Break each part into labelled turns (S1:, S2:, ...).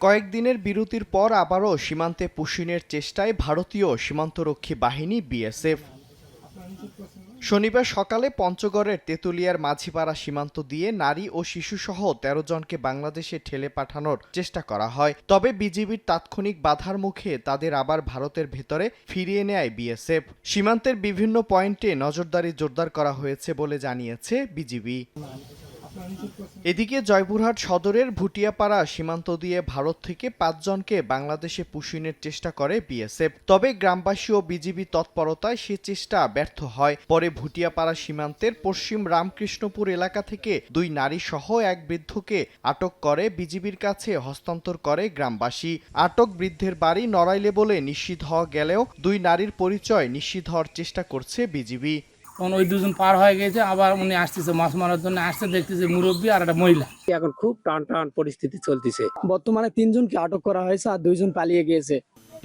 S1: কয়েকদিনের বিরতির পর আবারও সীমান্তে পুশিনের চেষ্টায় ভারতীয় সীমান্তরক্ষী বাহিনী বিএসএফ। শনিবার সকালে পঞ্চগড়ের তেঁতুলিয়ার মাঝিপাড়া সীমান্ত দিয়ে নারী ও শিশুসহ ১৩ জনকে বাংলাদেশে ঠেলে পাঠানোর চেষ্টা করা হয়। তবে বিজিবির তাৎক্ষণিক বাধার মুখে তাদের আবার ভারতের ভেতরে ফিরিয়ে নেয় বিএসএফ। সীমান্তের বিভিন্ন পয়েন্টে নজরদারি জোরদার করা হয়েছে বলে জানিয়েছে বিজিবি। এদিকে জয়পুরহাট সদরের ভুটিয়াপাড়া সীমান্ত দিয়ে ভারত থেকে ৫ জনকে বাংলাদেশে পুশিনের চেষ্টা করে বিএসএফ। তবে গ্রামবাসী ও বিজিবি তৎপরতায় সে চেষ্টা ব্যর্থ হয়। পরে ভুটিয়াপাড়া সীমান্তের পশ্চিম রামকৃষ্ণপুর এলাকা থেকে ২ নারী সহ এক বৃদ্ধকে আটক করে বিজিবির কাছে হস্তান্তর করে গ্রামবাসী। আটক বৃদ্ধের বাড়ি নড়াইলে বলে নিশ্চিত হওয়া গেলেও ২ নারীর পরিচয় নিশ্চিত হওয়ার চেষ্টা করছে বিজিবি।
S2: তখন ওই দুজন পার হয়ে গেছে, আবার উনি আসতেছে মাছ মারার জন্য, আসতে দেখতেছে মুরব্বী আর একটা মহিলা।
S3: এখন খুব টান পরিস্থিতি চলতেছে।
S4: বর্তমানে ৩ জনকে আটক করা হয়েছে আর ২ জন পালিয়ে গিয়েছে।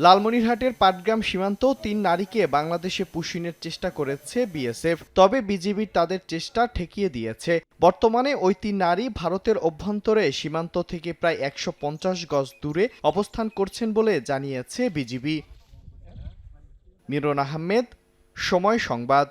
S1: লালমনিরহাটের পাটগ্রাম সীমান্তেও ৩ নারীকে বাংলাদেশে পুশিনের চেষ্টা করেছে বিএসএফ। তবে বিজিবি তাদের চেষ্টা ঠেকিয়ে দিয়েছে। বর্তমানে ওই ৩ নারী ভারতের অভ্যন্তরে সীমান্ত থেকে প্রায় ১৫০ গজ দূরে অবস্থান করছেন বলে জানিয়েছে বিজিবি। মিরন আহমেদ, সময় সংবাদ।